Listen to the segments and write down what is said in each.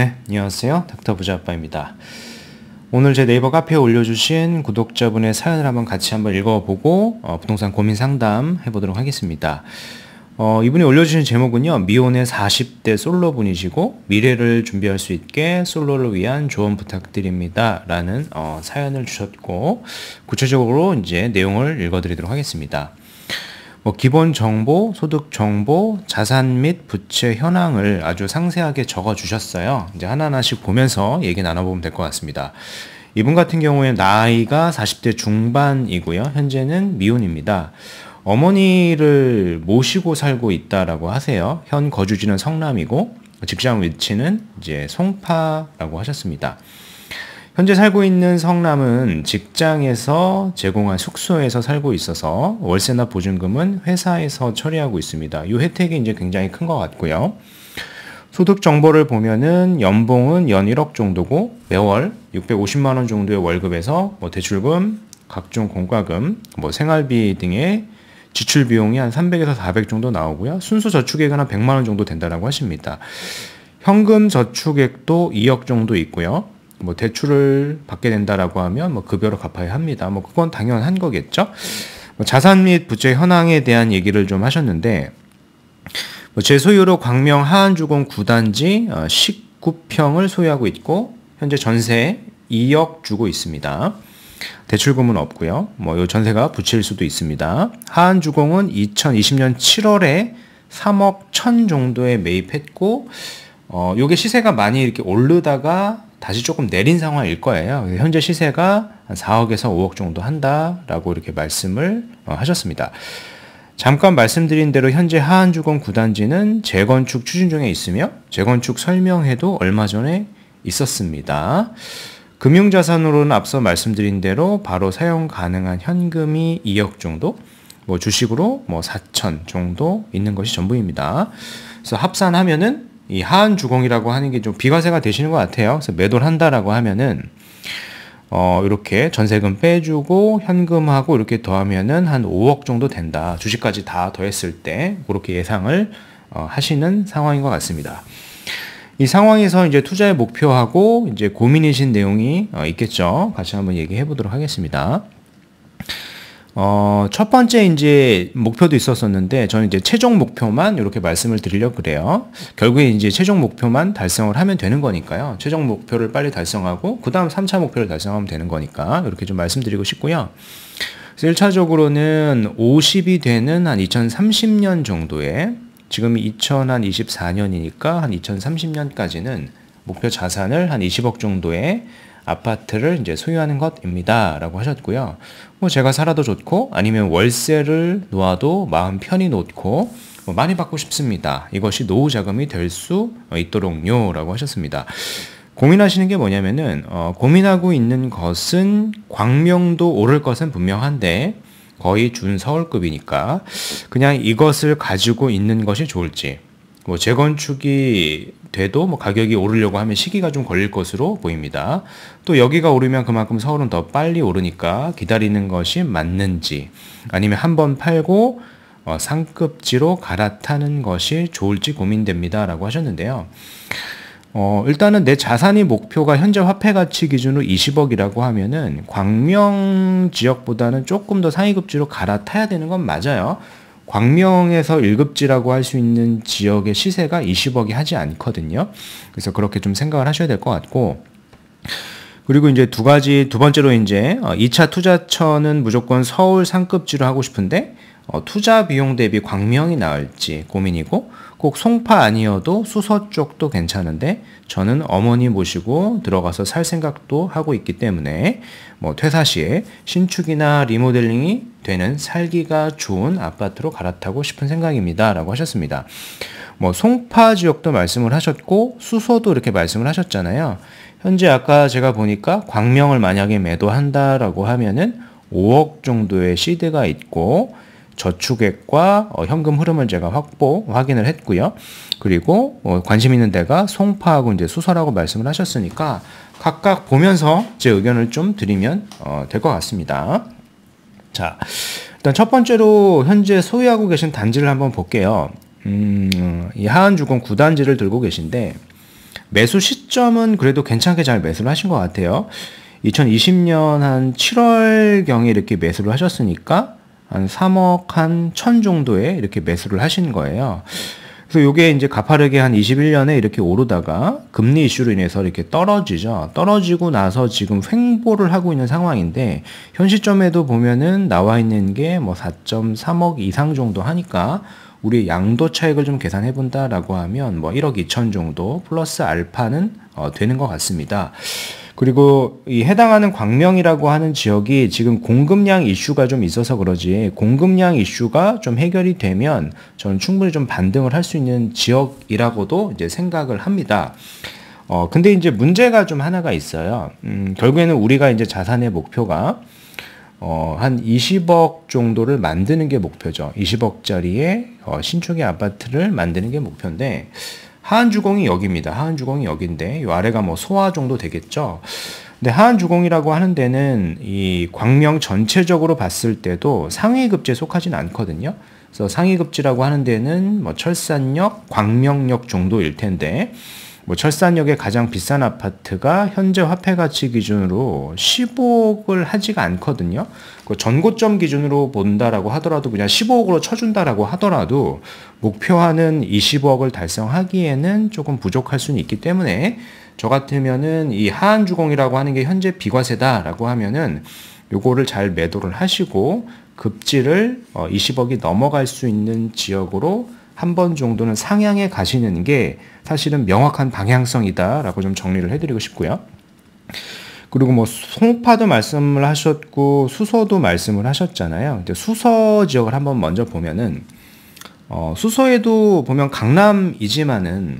네, 안녕하세요. 닥터 부자아빠입니다. 오늘 제 네이버 카페에 올려주신 구독자분의 사연을 같이 한번 읽어보고 부동산 고민 상담 해보도록 하겠습니다. 이분이 올려주신 제목은요, 미혼의 40대 솔로분이시고 미래를 준비할 수 있게 솔로를 위한 조언 부탁드립니다 라는 사연을 주셨고, 구체적으로 이제 내용을 읽어드리도록 하겠습니다. 기본 정보, 소득 정보, 자산 및 부채 현황을 아주 상세하게 적어 주셨어요. 이제 하나하나씩 보면서 얘기 나눠보면 될 것 같습니다. 이분 같은 경우에 나이가 40대 중반이고요. 현재는 미혼입니다. 어머니를 모시고 살고 있다라고 하세요. 현 거주지는 성남이고 직장 위치는 이제 송파라고 하셨습니다. 현재 살고 있는 성남은 직장에서 제공한 숙소에서 살고 있어서 월세나 보증금은 회사에서 처리하고 있습니다. 이 혜택이 이제 굉장히 큰 것 같고요. 소득 정보를 보면은 연봉은 연 1억 정도고 매월 650만 원 정도의 월급에서 대출금, 각종 공과금, 생활비 등의 지출 비용이 한 300에서 400 정도 나오고요. 순수 저축액은 한 100만 원 정도 된다라고 하십니다. 현금 저축액도 2억 정도 있고요. 대출을 받게 된다라고 하면 급여로 갚아야 합니다. 그건 당연한 거겠죠. 자산 및 부채 현황에 대한 얘기를 좀 하셨는데, 제 소유로 광명 하안주공 9단지 19평을 소유하고 있고 현재 전세 2억 주고 있습니다. 대출금은 없고요. 요 전세가 부채일 수도 있습니다. 하안주공은 2020년 7월에 3억 1천 정도에 매입했고, 요게 시세가 많이 이렇게 오르다가 다시 조금 내린 상황일 거예요. 현재 시세가 한 4억에서 5억 정도 한다라고 이렇게 말씀을 하셨습니다. 잠깐 말씀드린 대로 현재 하안주공 9단지는 재건축 추진 중에 있으며 재건축 설명회도 얼마 전에 있었습니다. 금융자산으로는 앞서 말씀드린 대로 바로 사용 가능한 현금이 2억 정도, 주식으로 4천 정도 있는 것이 전부입니다. 그래서 합산하면은 이 하안주공이라고 하는 게 좀 비과세가 되시는 것 같아요. 그래서 매도를 한다라고 하면은 이렇게 전세금 빼주고 현금하고 이렇게 더하면은 한 5억 정도 된다. 주식까지 다 더했을 때 그렇게 예상을 하시는 상황인 것 같습니다. 이 상황에서 이제 투자의 목표하고 이제 고민이신 내용이 있겠죠. 같이 한번 얘기해 보도록 하겠습니다. 첫 번째 이제 목표도 있었었는데 저는 이제 최종 목표만 이렇게 말씀을 드리려고 그래요. 결국에 이제 최종 목표만 달성을 하면 되는 거니까요. 최종 목표를 빨리 달성하고 그 다음 3차 목표를 달성하면 되는 거니까 이렇게 좀 말씀드리고 싶고요. 그래서 1차적으로는 50이 되는 한 2030년 정도에, 지금이 2024년이니까 한 2030년까지는 목표 자산을 한 20억 정도의 아파트를 이제 소유하는 것입니다 라고 하셨고요. 제가 살아도 좋고 아니면 월세를 놓아도 마음 편히 놓고 많이 받고 싶습니다. 이것이 노후 자금이 될 수 있도록요 라고 하셨습니다. 고민하시는 게 뭐냐면은 고민하고 있는 것은 광명도 오를 것은 분명한데 거의 준서울급이니까 그냥 이것을 가지고 있는 것이 좋을지, 재건축이 돼도 가격이 오르려고 하면 시기가 좀 걸릴 것으로 보입니다. 또 여기가 오르면 그만큼 서울은 더 빨리 오르니까 기다리는 것이 맞는지, 아니면 한번 팔고 상급지로 갈아타는 것이 좋을지 고민됩니다 라고 하셨는데요. 일단은 내 자산이 목표가 현재 화폐 가치 기준으로 20억이라고 하면은 광명 지역보다는 조금 더 상위급지로 갈아타야 되는 건 맞아요. 광명에서 1급지라고 할 수 있는 지역의 시세가 20억이 하지 않거든요. 그래서 그렇게 좀 생각을 하셔야 될 것 같고, 그리고 이제 두 번째로 이제 2차 투자처는 무조건 서울 상급지로 하고 싶은데 투자 비용 대비 광명이 나을지 고민이고, 꼭 송파 아니어도 수서 쪽도 괜찮은데 저는 어머니 모시고 들어가서 살 생각도 하고 있기 때문에 퇴사 시에 신축이나 리모델링이 되는 살기가 좋은 아파트로 갈아타고 싶은 생각입니다 라고 하셨습니다. 송파 지역도 말씀을 하셨고 수서도 이렇게 말씀을 하셨잖아요. 현재 아까 제가 보니까 광명을 만약에 매도한다라고 하면은 5억 정도의 시드가 있고 저축액과 현금 흐름을 제가 확인을 했고요. 그리고 관심 있는 데가 송파하고 이제 수서라고 말씀을 하셨으니까 각각 보면서 제 의견을 좀 드리면 될 것 같습니다. 자, 일단 첫 번째로 현재 소유하고 계신 단지를 한번 볼게요. 이 하안주공 9단지를 들고 계신데 매수 시점은 그래도 괜찮게 잘 매수를 하신 것 같아요. 2020년 한 7월경에 이렇게 매수를 하셨으니까 한 3억 한 1천 정도에 이렇게 매수를 하신 거예요. 그래서 요게 이제 가파르게 한 21년에 이렇게 오르다가 금리 이슈로 인해서 이렇게 떨어지죠. 떨어지고 나서 지금 횡보를 하고 있는 상황인데, 현 시점에도 보면은 나와 있는 게 뭐 4.3억 이상 정도 하니까 우리 양도 차익을 좀 계산해 본다라고 하면 뭐 1억 2천 정도 플러스 알파는 되는 것 같습니다. 그리고 이 해당하는 광명이라고 하는 지역이 지금 공급량 이슈가 좀 있어서 그러지, 공급량 이슈가 좀 해결이 되면 저는 충분히 좀 반등을 할 수 있는 지역이라고도 이제 생각을 합니다. 근데 이제 문제가 좀 하나가 있어요. 결국에는 우리가 이제 자산의 목표가 한 20억 정도를 만드는 게 목표죠. 20억짜리의 신축의 아파트를 만드는 게 목표인데, 하한주공이 여기입니다. 하한주공이 여기인데, 이 아래가 뭐 소화 정도 되겠죠. 근데 하한주공이라고 하는 데는 이 광명 전체적으로 봤을 때도 상위급지에 속하진 않거든요. 그래서 상위급지라고 하는 데는 뭐 철산역, 광명역 정도일 텐데, 뭐 철산역의 가장 비싼 아파트가 현재 화폐 가치 기준으로 15억을 하지가 않거든요. 그 전고점 기준으로 본다라고 하더라도, 그냥 15억으로 쳐준다라고 하더라도 목표하는 20억을 달성하기에는 조금 부족할 수는 있기 때문에, 저 같으면은 이 하한주공이라고 하는 게 현재 비과세다라고 하면은 요거를 잘 매도를 하시고 급지를 20억이 넘어갈 수 있는 지역으로 한 번 정도는 상향해 가시는 게 사실은 명확한 방향성이다라고 좀 정리를 해드리고 싶고요. 그리고 뭐 송파도 말씀을 하셨고 수서도 말씀을 하셨잖아요. 근데 수서 지역을 한번 먼저 보면은 수서에도 보면 강남이지만은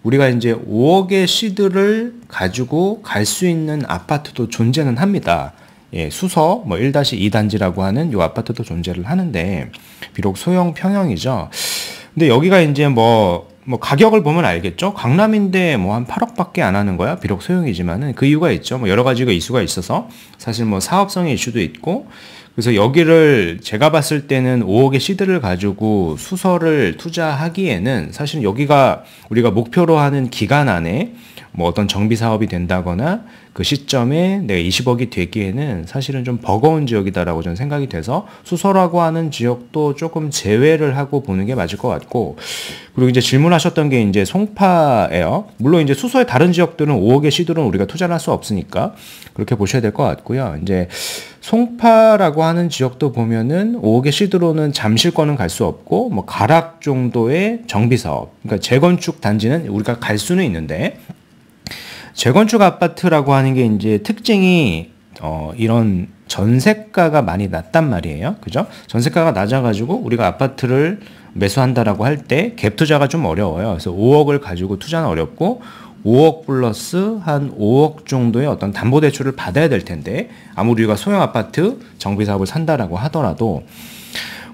우리가 이제 5억의 시드를 가지고 갈 수 있는 아파트도 존재는 합니다. 예, 수서 뭐 1-2단지라고 하는 요 아파트도 존재를 하는데, 비록 소형 평형이죠. 근데 여기가 이제 뭐 가격을 보면 알겠죠. 강남인데 뭐 한 8억밖에 안 하는 거야. 비록 소형이지만은 그 이유가 있죠. 뭐 여러 가지가 이슈가 있어서, 사실 뭐 사업성의 이슈도 있고, 그래서 여기를 제가 봤을 때는 5억의 시드를 가지고 수서를 투자하기에는 사실 여기가 우리가 목표로 하는 기간 안에 뭐 어떤 정비 사업이 된다거나 그 시점에 내가 20억이 되기에는 사실은 좀 버거운 지역이다라고 저는 생각이 돼서 수서라고 하는 지역도 조금 제외를 하고 보는 게 맞을 것 같고, 그리고 이제 질문하셨던 게 이제 송파예요. 물론 이제 수서의 다른 지역들은 5억의 시드로는 우리가 투자를 할 수 없으니까 그렇게 보셔야 될 것 같고요. 이제 송파라고 하는 지역도 보면은 5억의 시드로는 잠실권은 갈 수 없고, 뭐 가락 정도의 정비 사업, 그러니까 재건축 단지는 우리가 갈 수는 있는데, 재건축 아파트라고 하는 게 이제 특징이 이런 전세가가 많이 낮단 말이에요. 그죠? 전세가가 낮아가지고 우리가 아파트를 매수한다라고 할 때 갭 투자가 좀 어려워요. 그래서 5억을 가지고 투자는 어렵고, 5억 플러스 한 5억 정도의 어떤 담보대출을 받아야 될 텐데, 아무리 우리가 소형 아파트 정비사업을 산다라고 하더라도,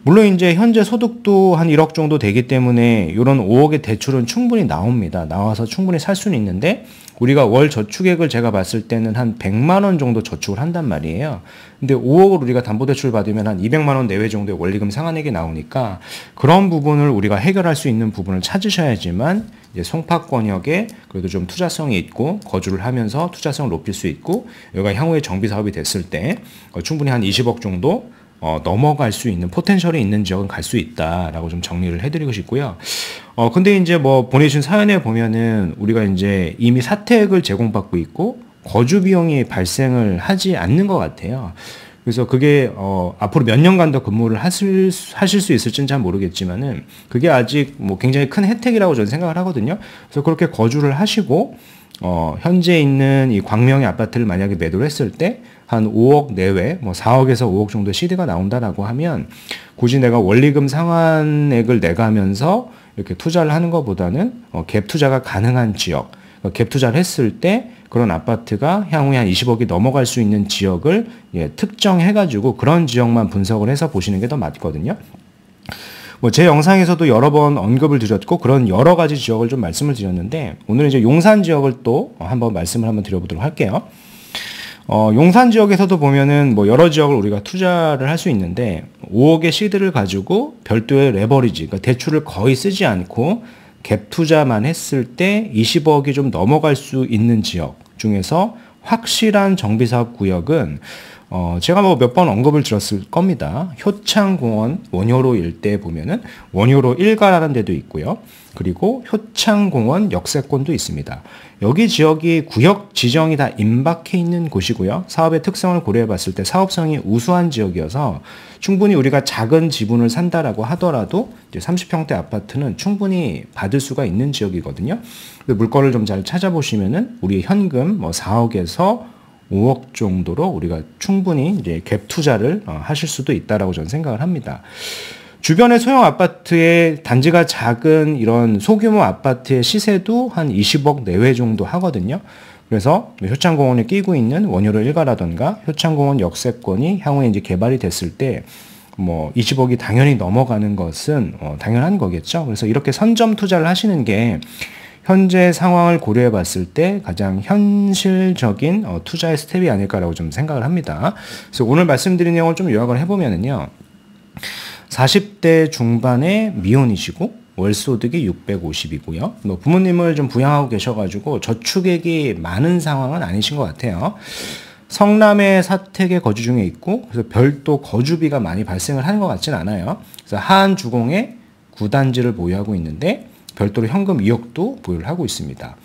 물론 이제 현재 소득도 한 1억 정도 되기 때문에 이런 5억의 대출은 충분히 나옵니다. 나와서 충분히 살 수는 있는데, 우리가 월 저축액을 제가 봤을 때는 한 100만 원 정도 저축을 한단 말이에요. 근데 5억을 우리가 담보대출 받으면 한 200만 원 내외 정도의 원리금 상환액이 나오니까, 그런 부분을 우리가 해결할 수 있는 부분을 찾으셔야지만 이제 송파권역에 그래도 좀 투자성이 있고 거주를 하면서 투자성을 높일 수 있고, 여기가 향후에 정비 사업이 됐을 때 충분히 한 20억 정도 넘어갈 수 있는 포텐셜이 있는 지역은 갈 수 있다라고 좀 정리를 해드리고 싶고요. 근데 이제 뭐 보내주신 사연에 보면은 우리가 이제 이미 사택을 제공받고 있고 거주 비용이 발생을 하지 않는 것 같아요. 그래서 그게 앞으로 몇 년간 더 근무를 하실 수 있을지는 잘 모르겠지만은 그게 아직 뭐 굉장히 큰 혜택이라고 저는 생각을 하거든요. 그래서 그렇게 거주를 하시고 현재 있는 이 광명의 아파트를 만약에 매도를 했을 때 한 5억 내외, 뭐 4억에서 5억 정도의 시드가 나온다라고 하면, 굳이 내가 원리금 상환액을 내가면서 이렇게 투자를 하는 것보다는 갭 투자가 가능한 지역, 갭 투자를 했을 때 그런 아파트가 향후에 한 20억이 넘어갈 수 있는 지역을 특정해가지고 그런 지역만 분석을 해서 보시는 게 더 맞거든요. 뭐 제 영상에서도 여러 번 언급을 드렸고 그런 여러 가지 지역을 좀 말씀을 드렸는데, 오늘 이제 용산 지역을 또 한번 말씀을 한번 드려보도록 할게요. 용산 지역에서도 보면은 뭐 여러 지역을 우리가 투자를 할 수 있는데, 5억의 시드를 가지고 별도의 레버리지, 그러니까 대출을 거의 쓰지 않고 갭 투자만 했을 때 20억이 좀 넘어갈 수 있는 지역 중에서 확실한 정비사업 구역은 제가 뭐 몇 번 언급을 들었을 겁니다. 효창공원 원효로 일대 보면은 원효로 1가라는 데도 있고요. 그리고 효창공원 역세권도 있습니다. 여기 지역이 구역 지정이 다 임박해 있는 곳이고요. 사업의 특성을 고려해 봤을 때 사업성이 우수한 지역이어서 충분히 우리가 작은 지분을 산다라고 하더라도 이제 30평대 아파트는 충분히 받을 수가 있는 지역이거든요. 물건을 좀 잘 찾아보시면은 우리 현금 뭐 4억에서 5억 정도로 우리가 충분히 이제 갭 투자를 하실 수도 있다라고 저는 생각을 합니다. 주변의 소형 아파트의 단지가 작은 이런 소규모 아파트의 시세도 한 20억 내외 정도 하거든요. 그래서 효창공원에 끼고 있는 원효로 1가라던가 효창공원 역세권이 향후에 이제 개발이 됐을 때 뭐 20억이 당연히 넘어가는 것은 당연한 거겠죠. 그래서 이렇게 선점 투자를 하시는 게 현재 상황을 고려해 봤을 때 가장 현실적인 투자의 스텝이 아닐까라고 좀 생각을 합니다. 그래서 오늘 말씀드린 내용을 좀 요약을 해보면은요. 40대 중반의 미혼이시고 월소득이 650이고요. 뭐 부모님을 좀 부양하고 계셔가지고 저축액이 많은 상황은 아니신 것 같아요. 성남의 사택에 거주 중에 있고 그래서 별도 거주비가 많이 발생을 하는 것 같진 않아요. 그래서 하안 주공에 9단지를 보유하고 있는데 별도로 현금 2억도 보유를 하고 있습니다.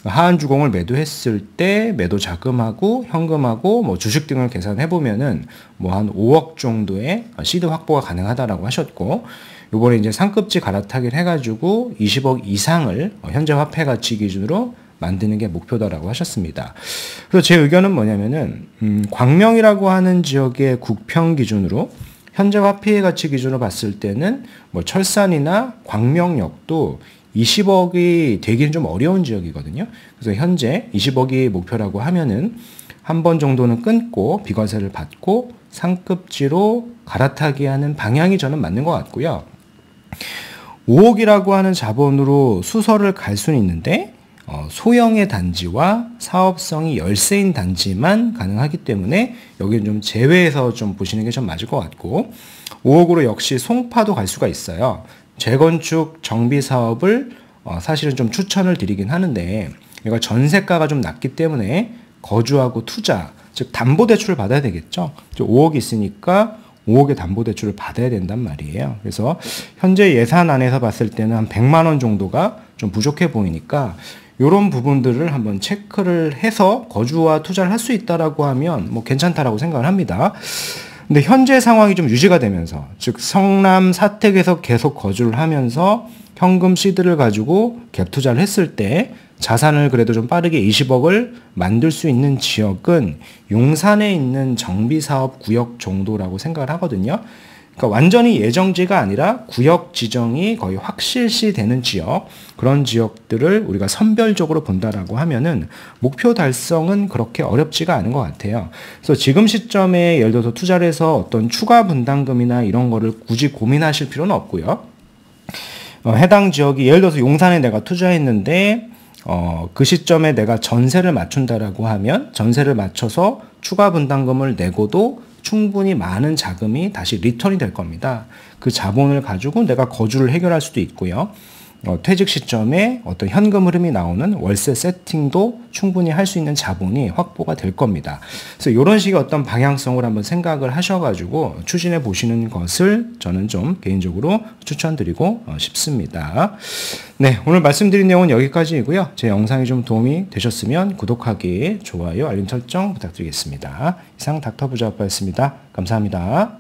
하안 주공을 매도했을 때 매도 자금하고 현금하고 뭐 주식 등을 계산해 보면은 뭐 한 5억 정도의 시드 확보가 가능하다라고 하셨고 요번에 이제 상급지 갈아타기를 해가지고 20억 이상을 현재 화폐 가치 기준으로 만드는 게 목표다라고 하셨습니다. 그래서 제 의견은 뭐냐면은 광명이라고 하는 지역의 국평 기준으로 현재 화폐 가치 기준으로 봤을 때는 뭐 철산이나 광명역도 20억이 되기는 좀 어려운 지역이거든요. 그래서 현재 20억이 목표라고 하면은 한 번 정도는 끊고 비과세를 받고 상급지로 갈아타기 하는 방향이 저는 맞는 것 같고요. 5억이라고 하는 자본으로 수설을 갈 수는 있는데 소형의 단지와 사업성이 열세인 단지만 가능하기 때문에 여기는 좀 제외해서 좀 보시는 게 좀 맞을 것 같고 5억으로 역시 송파도 갈 수가 있어요. 재건축 정비 사업을 사실은 좀 추천을 드리긴 하는데 얘가 전세가가 좀 낮기 때문에 거주하고 투자 즉 담보대출을 받아야 되겠죠. 5억이 있으니까 5억의 담보대출을 받아야 된단 말이에요. 그래서 현재 예산안에서 봤을 때는 한 100만 원 정도가 좀 부족해 보이니까 이런 부분들을 한번 체크를 해서 거주와 투자를 할 수 있다라고 하면 뭐 괜찮다라고 생각을 합니다. 근데 현재 상황이 좀 유지가 되면서 즉 성남 사택에서 계속 거주를 하면서 현금 시드를 가지고 갭 투자를 했을 때 자산을 그래도 좀 빠르게 20억을 만들 수 있는 지역은 용산에 있는 정비사업 구역 정도라고 생각을 하거든요. 그러니까 완전히 예정지가 아니라 구역 지정이 거의 확실시 되는 지역, 그런 지역들을 우리가 선별적으로 본다라고 하면은 목표 달성은 그렇게 어렵지가 않은 것 같아요. 그래서 지금 시점에 예를 들어서 투자를 해서 어떤 추가 분담금이나 이런 거를 굳이 고민하실 필요는 없고요. 해당 지역이 예를 들어서 용산에 내가 투자했는데 그 시점에 내가 전세를 맞춘다라고 하면 전세를 맞춰서 추가 분담금을 내고도 충분히 많은 자금이 다시 리턴이 될 겁니다. 그 자본을 가지고 내가 거주를 해결할 수도 있고요. 퇴직 시점에 어떤 현금 흐름이 나오는 월세 세팅도 충분히 할 수 있는 자본이 확보가 될 겁니다. 그래서 이런 식의 어떤 방향성을 한번 생각을 하셔가지고 추진해 보시는 것을 저는 좀 개인적으로 추천드리고 싶습니다. 네, 오늘 말씀드린 내용은 여기까지이고요. 제 영상이 좀 도움이 되셨으면 구독하기, 좋아요, 알림 설정 부탁드리겠습니다. 이상 닥터 부자아빠였습니다. 감사합니다.